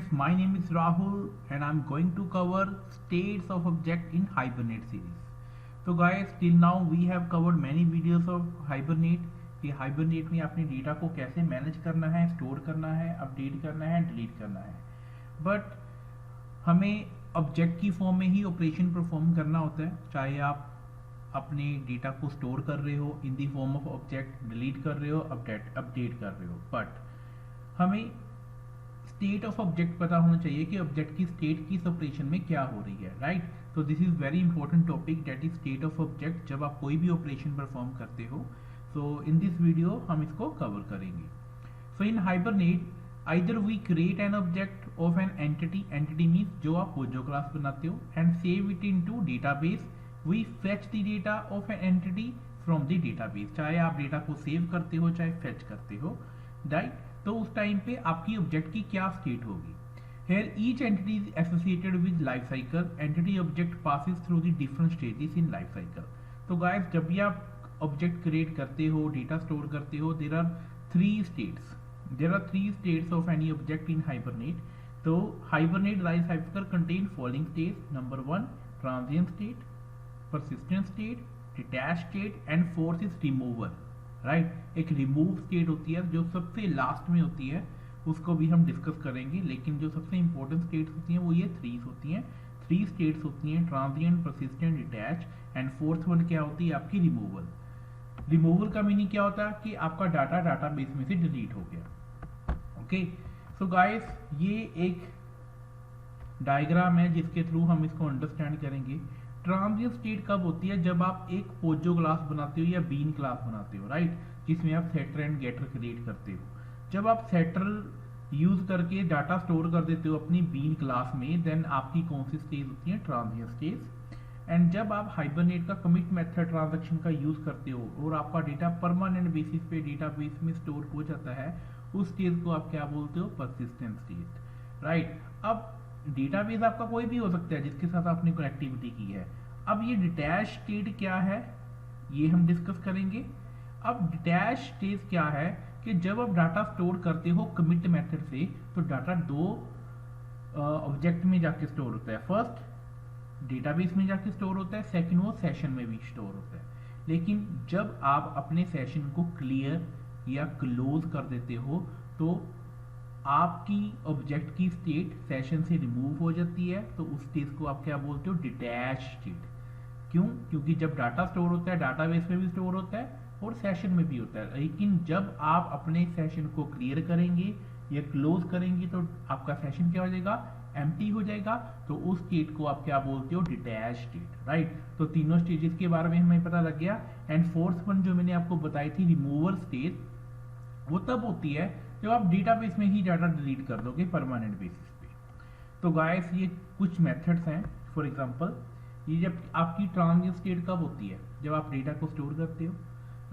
friends, my name is Rahul and I'm going to cover states of object in Hibernate series. So guys, till now we have covered many videos of Hibernate कि Hibernate में अपने data को कैसे manage करना है, store करना है, update करना है, डिलीट करना है. बट हमें ऑब्जेक्ट की फॉर्म में ही ऑपरेशन परफॉर्म करना होता है, चाहे आप अपने डेटा को स्टोर कर रहे हो in the form of object, delete कर रहे हो, अपडेट कर रहे हो. बट हमें स्टेट ऑफ ऑब्जेक्ट पता होना चाहिए कि ऑब्जेक्ट की स्टेट किस ऑपरेशन में क्या हो रही है, राइट. तो this is very important topic, that is state of object जब आप कोई भी ऑपरेशन परफॉर्म करते हो. सो इन दिस वीडियो हम इसको कवर करेंगे. So in Hibernate either we create an object of an entity means जो आप पोजो क्लास बनाते हो, and save it in to database. We fetch the data of an entity from the database. चाहे आप data को save करते हो चाहे फेच करते हो, राइट. तो उस टाइम पे आपकी ऑब्जेक्ट की क्या स्टेट होगी. Here each entity is associated with life cycle. Entity object passes through the different stages in life cycle. तो गाइस, जब भी आप ऑब्जेक्ट क्रिएट करते हो, डेटा स्टोर करते हो, there are three states of any object in Hibernate. तो Hibernate life cycle contain following states. Number 1 transient state, persistent state, detached state and fourth is removal, right. एक remove state होती है जो सबसे last में होती है, उसको भी हम डिस्कस करेंगे. लेकिन जो सबसे इंपॉर्टेंट स्टेट्स होती हैं वो ये थ्री स्टेट्स होती हैं, transient, persistent, detach and fourth one क्या होती है आपकी रिमूवल. रिमूवल का मीनिंग क्या होता है कि आपका डाटा डाटाबेस में से डिलीट हो गया. ओके, सो गाइस, ये एक डायग्राम है जिसके थ्रू हम इसको अंडरस्टैंड करेंगे. ट्रांजिएंट स्टेट कब होती है, जब आप एक पोजो क्लास बनाते हो या बीन क्लास बनाते हो, राइट, जिसमें आप सेटर एंड गेटर क्रिएट करते हो. जब आप सेटर यूज करके डाटा स्टोर कर देते हो अपनी बीन क्लास में, देन आपकी कौन सी स्टेज होती है, ट्रांजिएंट स्टेज. एंड जब आप हाइबरनेट का कमिट मेथड ट्रांजैक्शन का यूज करते हो और आपका डेटा परमानेंट बेसिस पे डेटाबेस में स्टोर हो जाता है, उस स्टेज को आप क्या बोलते हो, परसिस्टेंट स्टेट, राइट. अब डेटाबेस आपका कोई भी हो सकता है जिसके साथ आपने कनेक्टिविटी की है. अब ये डिटैच स्टेट क्या है ये हम डिस्कस करेंगे. अब डिटैच स्टेट क्या है कि जब आप डाटा स्टोर करते हो कमिट मेथड से, तो डाटा दो ऑब्जेक्ट में जाके स्टोर होता है. फर्स्ट डेटाबेस में जाके स्टोर होता है, सेकंड वो सेशन में भी स्टोर होता है. लेकिन जब आप अपने सेशन को क्लियर या क्लोज कर देते हो, तो आपकी ऑब्जेक्ट की स्टेट सेशन से रिमूव हो जाती है. तो उस स्टेज को आप क्या बोलते हो, डिटैच स्टेट. क्यों? क्योंकि जब डाटा स्टोर होता है डाटाबेस में भी स्टोर होता है और सेशन में भी होता है. लेकिन जब आप अपने सेशन को क्लियर करेंगे या क्लोज करेंगे तो आपका सेशन क्या हो जाएगा, एम्प्टी हो जाएगा. तो उस स्टेट को आप क्या बोलते हो, डिटैच स्टेट, राइट. तो तीनों स्टेजेस के बारे में हमें पता लग गया. एंड फोर्थ वन जो मैंने आपको बताई थी, रिमूवल स्टेज, वो तब होती है जब आप डेटाबेस में ही डाटा डिलीट कर दोगे परमानेंट बेसिस पे. तो गाइस, ये कुछ मेथड्स हैं. फॉर एग्जांपल, ये जब आपकी ट्रांजिएंट स्टेट कब होती है, जब आप डेटा को स्टोर करते हो,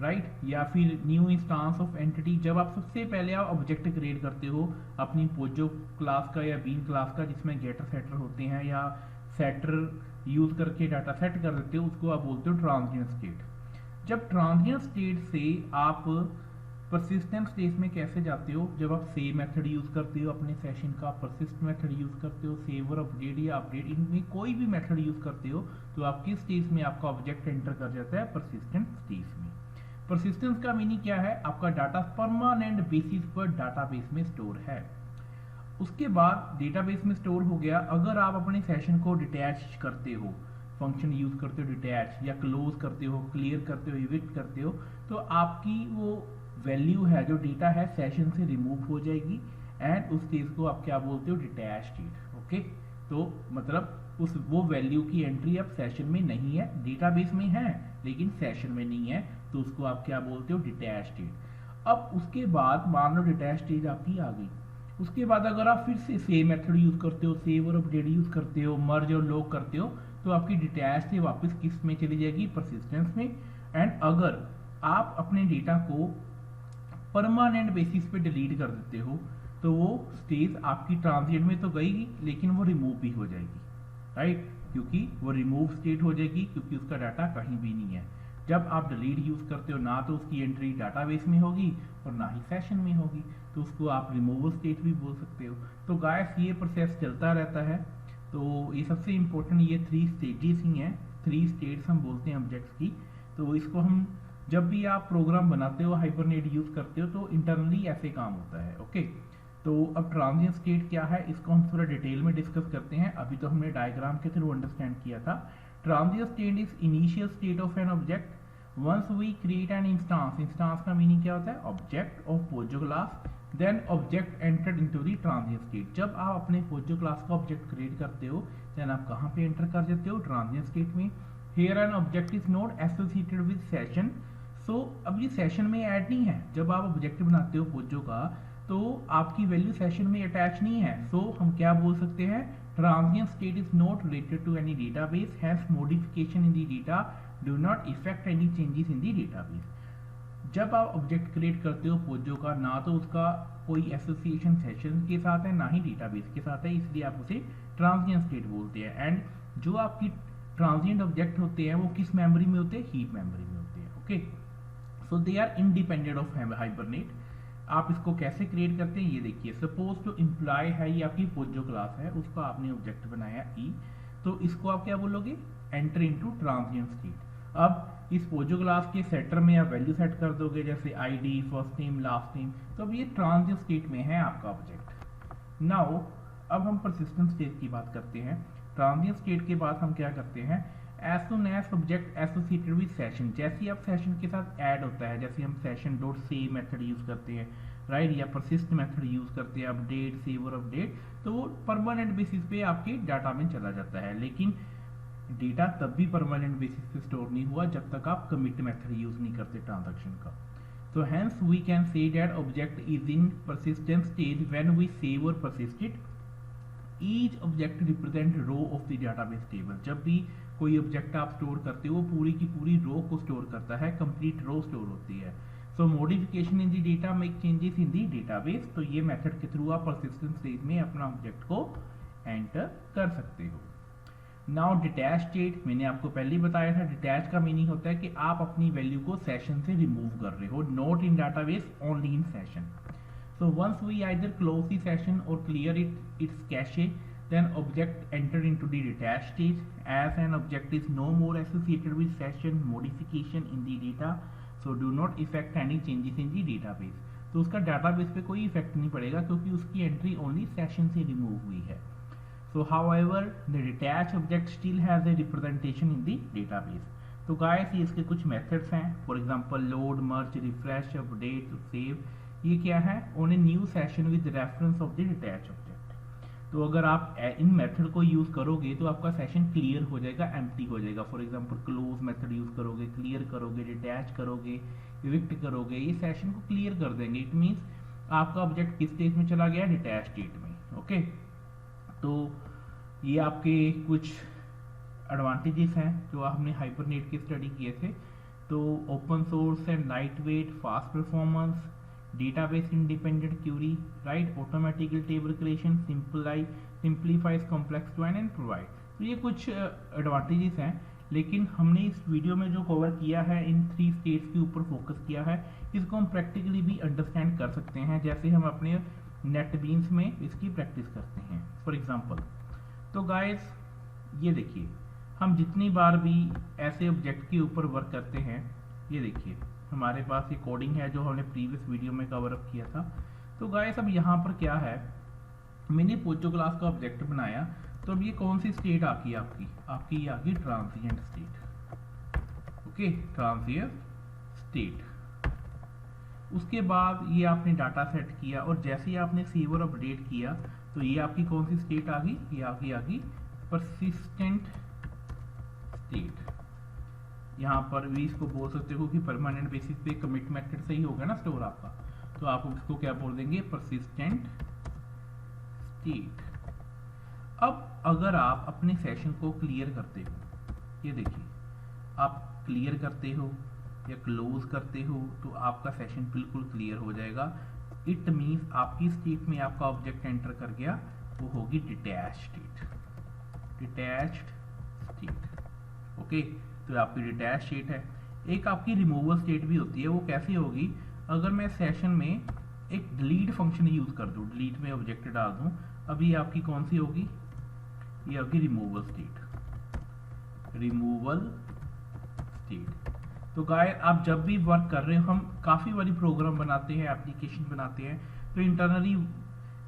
राइट. या फिर न्यू इंस्टांस ऑफ एंटिटी, जब आप सबसे पहले आप ऑब्जेक्ट क्रिएट करते हो अपनी पोजो क्लास का या बीन क्लास का, जिसमें गेटर सेटर होते हैं, या सेटर यूज करके डाटा सेट कर देते हो, उसको आप बोलते हो ट्रांजिएंट स्टेट. जब ट्रांजिएंट स्टेट से आप परसिस्टेंट स्टेज में कैसे जाते हो, जब आप सेव मेथड यूज करते हो अपने सेशन का, परसिस्ट मेथड यूज करते हो, सेव और अपडेट या अपडेट, इनमें कोई भी मेथड यूज करते हो, तो आपकी स्टेज में आपका ऑब्जेक्ट एंटर कर जाता है परसिस्टेंट स्टेज में. परसिस्टेंस का मीनिंग क्या है, आपका डाटा परमानेंट बेसिस पर डाटाबेस में स्टोर है. उसके बाद डेटाबेस में स्टोर हो गया. अगर आप अपने सेशन को डिटैच करते हो, फंक्शन यूज करते हो डिटैच, या क्लोज करते हो, क्लियर करते हो, इविक्ट करते हो, तो आपकी वो वैल्यू है जो डेटा है सेशन से रिमूव हो जाएगी. एंड उस स्टेज को आप क्या बोलते हो, डिटैच स्टेट. ओके, तो मतलब वो वैल्यू की एंट्री अब सेशन में नहीं है, डेटाबेस में है लेकिन सेशन में नहीं है, तो उसको आप क्या बोलते हो, डिटैच स्टेट. अब उसके बाद मान लो डिटैच स्टेज आपकी आ गई. उसके बाद अगर आप फिर से सेव मेथड यूज करते हो, सेव और अपडेट यूज करते हो, मर्ज और लॉग करते हो, तो आपकी डिटैच से वापस किस में चली जाएगी, परसिस्टेंस में. एंड अगर आप अपने डेटा को परमानेंट बेसिस पे डिलीट कर देते हो, तो वो स्टेज आपकी ट्रांजिएंट में तो गई लेकिन वो रिमूव भी हो जाएगी, राइट. क्योंकि वो रिमूव स्टेट हो जाएगी, क्योंकि उसका डाटा कहीं भी नहीं है. जब आप डिलीट यूज़ करते हो ना तो उसकी एंट्री डाटाबेस में होगी और ना ही सेशन में होगी, तो उसको आप रिमूवल स्टेट भी बोल सकते हो। तो गाइस ये प्रोसेस चलता रहता है। तो ये सबसे इम्पोर्टेंट ये 3 स्टेजेस ही हैं, 3 स्टेट्स हम बोलते हैं ऑब्जेक्ट्स की। तो इसको हम जब भी आप प्रोग्राम बनाते हो, हाइबरनेट यूज़ करते हो, तो इंटरनली ऐसे काम होता है। ओके, तो अब ट्रांजिएंट स्टेट क्या है इसको हम थोड़ा डिटेल में डिस्कस करते हैं। अभी तो हमने डायग्राम के थ्रू अंडरस्टैंड किया था। Transient state is initial state of an object once we create an instance. Instance का मीनिंग क्या होता है? Object of POJO class, then object entered into the transient state. जब आप अपने पोजो क्लास का ऑब्जेक्ट क्रिएट करते हो देन आप कहाँ पे एंटर कर जाते हो? ट्रांजिएंट स्टेट में। Here an object is not associated with session. So अब ये सेशन में ऐड नहीं है। जब आप ऑब्जेक्ट बनाते हो पोजो का तो आपकी वैल्यू सेशन में अटैच नहीं है। सो हम क्या बोल सकते हैं? Transient state is not related to any database, has modification in the data do not effect any changes in the database. जब आप ऑब्जेक्ट क्रिएट करते हो पोजो का, ना तो उसका कोई एसोसिएशन सेशन के साथ है ना ही डेटाबेस के साथ है, इसलिए आप उसे ट्रांजिएंट स्टेट बोलते हैं। एंड जो आपकी ट्रांजिएंट ऑब्जेक्ट होते हैं वो किस मेमोरी में होते हैं? हीप मेमोरी में होते हैं। Okay, so they are independent of Hibernate. आप इसको कैसे क्रिएट करते हैं ये देखिए। सपोज जो एम्प्लॉय है ये आपकी पोजो क्लास है, उसका आपने ऑब्जेक्ट बनाया ई, तो इसको आप क्या बोलोगे? Enter into transient state. अब इस पोजो क्लास के सेटर में आप वैल्यू सेट कर दोगे, जैसे ID, first name, last name. तो अब ये ट्रांजिएंट स्टेट में है आपका ऑब्जेक्ट। नाउ अब हम परसिस्टेंट स्टेट की बात करते हैं। ट्रांजिएंट स्टेट के बाद हम क्या करते हैं? As soon as object associated with session, जैसे ही आप सेशन के साथ ऐड होता है, जैसे हम session dot save method use करते हैं, राइट, या परसिस्ट मेथड यूज करते हैं, अपडेट सेव और अपडेट, तो वो परमानेंट बेसिस पे आपके डाटा में चला जाता है। लेकिन डेटा तब भी परमानेंट बेसिस पे स्टोर नहीं हुआ जब तक आप कमिट मेथड यूज नहीं करते ट्रांजैक्शन का। So hence we can say that object is in persistent stage when we save or persist it. Each object represent row of the database table. जब भी कोई ऑब्जेक्ट आप स्टोर करते हो वो पूरी की पूरी रो को स्टोर करता है, कंप्लीट रो स्टोर होती है। So modification in the data make changes in the database. तो ये मेथड के थ्रू आप परसिस्टेंट स्टेज में अपना ऑब्जेक्ट को एंटर कर सकते हो। नाउ डिटैच स्टेट, मैंने आपको पहले ही बताया था, डिटैच का मीनिंग होता है कि आप अपनी वैल्यू को सेशन से रिमूव कर रहे हो, not in database, only in session. So once we either close the session और clear its cache, then object enter into the detached stage as an object is no more associated with session modification in the data, so do not affect any changes in the database. तो उसका database पे कोई effect नहीं पड़ेगा क्योंकि उसकी entry only session से remove हुई है। So however the detached object still has a representation in the database. तो गाइस ये इसके कुछ मेथड्स हैं, for example load, merge, refresh, update, save. ये क्या है? On a new session with reference of the detach object. तो अगर आप इन मेथड को यूज करोगे तो आपका सेशन क्लियर हो जाएगा, एम्प्टी हो जाएगा। For example close method use करोगे, क्लियर करोगे, डिटैच करोगे, इविक्ट करोगे, ये सेशन को क्लियर कर देंगे। इट मीन्स आपका ऑब्जेक्ट किस स्टेज में चला गया? डिटैच स्टेट में। ओके, तो ये आपके कुछ एडवांटेजेस हैं जो हमने हाइबरनेट की स्टडी किए थे। तो open source and light weight, fast performance, database independent query, right, automatical table creation, simplifies complex join and provide. तो ये कुछ एडवांटेजेस हैं, लेकिन हमने इस वीडियो में जो कवर किया है इन 3 स्टेट्स के ऊपर फोकस किया है। इसको हम प्रैक्टिकली भी अंडरस्टैंड कर सकते हैं, जैसे हम अपने नेटबीन्स में इसकी प्रैक्टिस करते हैं। फॉर एग्जाम्पल, तो गाइस ये देखिए, हम जितनी बार भी ऐसे ऑब्जेक्ट के ऊपर वर्क करते हैं, ये देखिए हमारे पास ये कोडिंग है जो हमने प्रीवियस वीडियो में कवर अप किया था। तो गाइस अब यहाँ पर क्या है, मैंने पोजो क्लास का ऑब्जेक्ट बनाया, तो अब ये कौन सी स्टेट आ गई आपकी ये आ गई transient state. Okay, transient state. उसके बाद ये आपने डाटा सेट किया और जैसे ही आपने सेव और अपडेट किया तो ये आपकी कौन सी स्टेट आ गई? ये आ गई परसिस्टेंट स्टेट। यहाँ पर भी इसको बोल सकते हो कि परमानेंट बेसिस पे कमिट मेथड से ही होगा ना स्टोर आपका, तो आप इसको क्या बोल देंगे? Persistent state. अब अगर आप अपने सेशन को क्लियर करते हो, ये देखिए आप क्लियर करते हो या क्लोज करते हो तो आपका सेशन बिल्कुल क्लियर हो जाएगा। इट मीन्स आपकी स्टेट में आपका ऑब्जेक्ट एंटर कर गया, वो होगी detach state. Detached state. Okay, तो आपकी डिटैच स्टेट है। एक आपकी रिमूवल स्टेट भी होती है। वो कैसी होगी, अगर मैं सेशन में एक डिलीट फंक्शन यूज कर दूं, डिलीट में ऑब्जेक्ट डाल दूं, अभी आपकी कौन सी होगी, ये आपकी रिमूवल स्टेट, रिमूवल स्टेट। तो गाइस आप जब भी वर्क कर रहे हो, हम काफी बारी प्रोग्राम बनाते हैं, एप्लीकेशन बनाते हैं, तो इंटरनली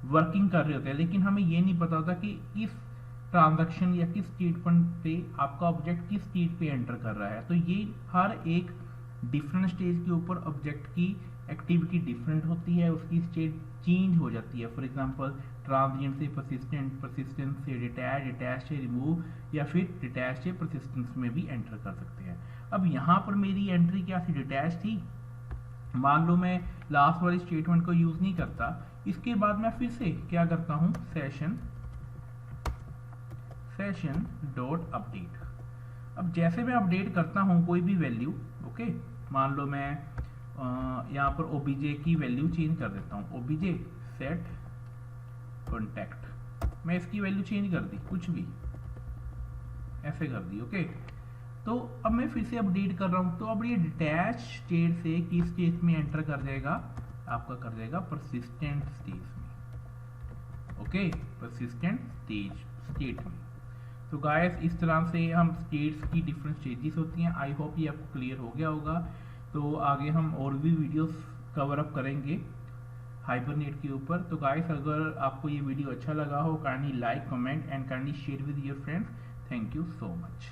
वर्किंग कर रहे होते हैं, लेकिन हमें ये नहीं पता होता कि किस ट्रांजैक्शन या किस स्टेटमेंट पे आपका ऑब्जेक्ट किस स्टेट पे एंटर कर रहा है। तो ये हर एक डिफरेंट स्टेज के ऊपर ऑब्जेक्ट की एक्टिविटी डिफरेंट होती है, उसकी स्टेट चेंज हो जाती है। फॉर एग्जांपल ट्रांजिएंट से परसिस्टेंट, परसिस्टेंट से डिटैच, डिटैच से रिमूव, या फिर डिटैच से परसिस्टेंस में भी एंटर कर सकते हैं। अब यहाँ पर मेरी एंट्री क्या थी, डिटैच थी। मान लो मैं लास्ट वाली स्टेटमेंट को यूज नहीं करता, इसके बाद मैं फिर से क्या करता हूँ, सेशन डॉट अपडेट। अब जैसे मैं अपडेट करता हूँ कोई भी वैल्यू, ओके, मान लो मैं यहाँ पर ओबीजे की वैल्यू चेंज कर देता हूँ, ओबीजे सेट कॉन्टैक्ट, मैं इसकी वैल्यू चेंज कर दी, कुछ भी ऐसे कर दी, ओके। तो अब मैं फिर से अपडेट कर रहा हूँ, तो अब ये डिटैच स्टेट से किस स्टेट में एंटर कर जाएगा, आपका कर जाएगा परसिस्टेंट स्टेज में, ओके, परसिस्टेंट स्टेट में। तो गाइस इस तरह से हम स्टेट्स की डिफरेंट स्टेजेस होती हैं। आई होप ये आपको क्लियर हो गया होगा। तो आगे हम और भी वीडियोस कवर अप करेंगे हाइबरनेट के ऊपर। तो गाइस अगर आपको ये वीडियो अच्छा लगा हो, kindly like, comment and kindly share with your friends. Thank you so much.